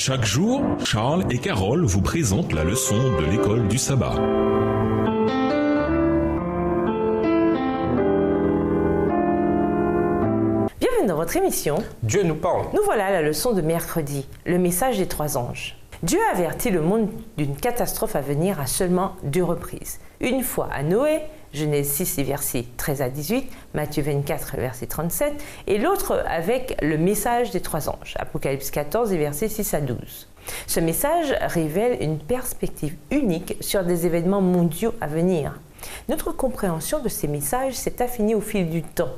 Chaque jour, Charles et Carole vous présentent la leçon de l'école du sabbat. Bienvenue dans votre émission. Dieu nous parle. Nous voilà à la leçon de mercredi, le message des 3 anges. Dieu a averti le monde d'une catastrophe à venir à seulement 2 reprises. Une fois à Noé, Genèse 6, versets 13 à 18, Matthieu 24, verset 37, et l'autre avec le message des 3 anges, Apocalypse 14, versets 6 à 12. Ce message révèle une perspective unique sur des événements mondiaux à venir. Notre compréhension de ces messages s'est affinée au fil du temps.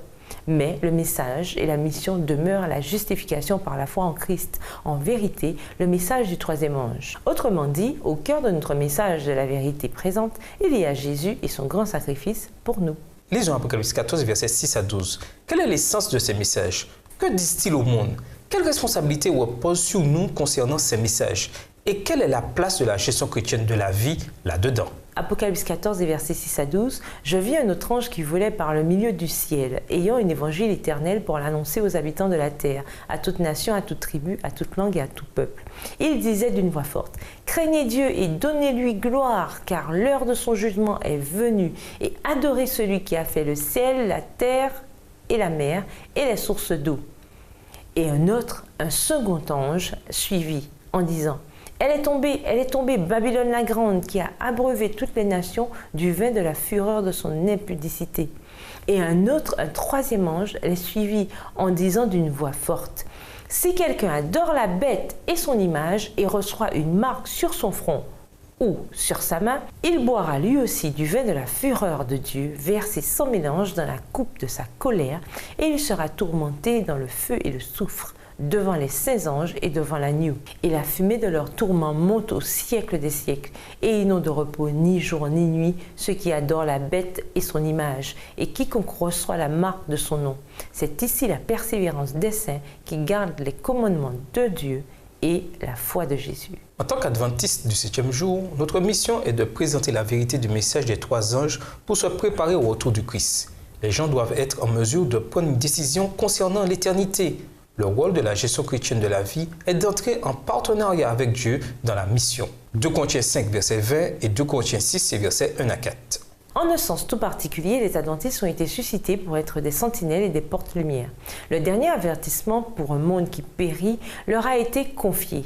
Mais le message et la mission demeurent la justification par la foi en Christ. En vérité, le message du 3e ange. Autrement dit, au cœur de notre message de la vérité présente, il y a Jésus et son grand sacrifice pour nous. Lisons Apocalypse 14, versets 6 à 12. Quel est l'essence de ces messages? Que disent-ils au monde? Quelle responsabilité repose sur nous concernant ces messages? Et quelle est la place de la gestion chrétienne de la vie là-dedans? Apocalypse 14, versets 6 à 12, « Je vis un autre ange qui volait par le milieu du ciel, ayant un évangile éternel pour l'annoncer aux habitants de la terre, à toute nation, à toute tribu, à toute langue et à tout peuple. Il disait d'une voix forte, « Craignez Dieu et donnez-lui gloire, car l'heure de son jugement est venue, et adorez celui qui a fait le ciel, la terre et la mer et les sources d'eau. » Et un second ange, suivit en disant, elle est tombée, Babylone la grande, qui a abreuvé toutes les nations du vin de la fureur de son impudicité. Et un 3e ange, les suivit en disant d'une voix forte, « Si quelqu'un adore la bête et son image et reçoit une marque sur son front ou sur sa main, il boira lui aussi du vin de la fureur de Dieu, versé sans mélange dans la coupe de sa colère, et il sera tourmenté dans le feu et le soufre, devant les 16 anges et devant l'agneau. Et la fumée de leur tourment monte au siècle des siècles, et ils n'ont de repos ni jour ni nuit, ceux qui adorent la bête et son image, et quiconque reçoit la marque de son nom. C'est ici la persévérance des saints qui gardent les commandements de Dieu et la foi de Jésus. » En tant qu'adventistes du 7e jour, notre mission est de présenter la vérité du message des 3 anges pour se préparer au retour du Christ. Les gens doivent être en mesure de prendre une décision concernant l'éternité. Le rôle de la gestion chrétienne de la vie est d'entrer en partenariat avec Dieu dans la mission. 2 Corinthiens 5, verset 20 et 2 Corinthiens 6, versets 1 à 4. En un sens tout particulier, les adventistes ont été suscités pour être des sentinelles et des porte-lumière. Le dernier avertissement pour un monde qui périt leur a été confié.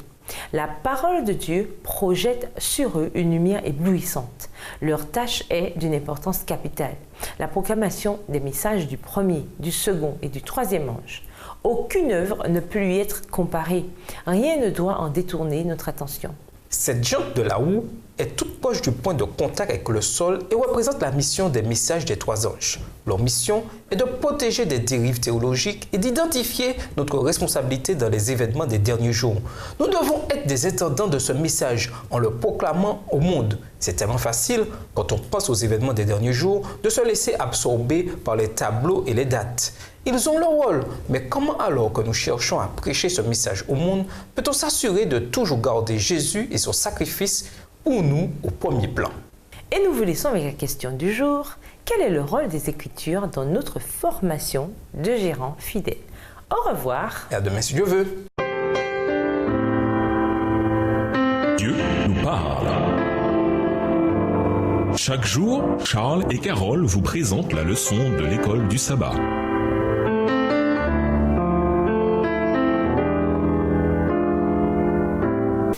La parole de Dieu projette sur eux une lumière éblouissante. Leur tâche est d'une importance capitale. La proclamation des messages du 1er, du 2e et du 3e ange. Aucune œuvre ne peut lui être comparée. Rien ne doit en détourner notre attention. Cette jante de la roue est toute proche du point de contact avec le sol et représente la mission des messages des 3 anges. Leur mission est de protéger des dérives théologiques et d'identifier notre responsabilité dans les événements des derniers jours. Nous devons être des intendants de ce message en le proclamant au monde. C'est tellement facile, quand on pense aux événements des derniers jours, de se laisser absorber par les tableaux et les dates. Ils ont leur rôle, mais comment alors que nous cherchons à prêcher ce message au monde, peut-on s'assurer de toujours garder Jésus et son sacrifice pour nous au premier plan? Et nous vous laissons avec la question du jour. Quel est le rôle des Écritures dans notre formation de gérants fidèles? Au revoir. Et à demain si Dieu veut. Dieu nous parle. Chaque jour, Charles et Carole vous présentent la leçon de l'école du sabbat.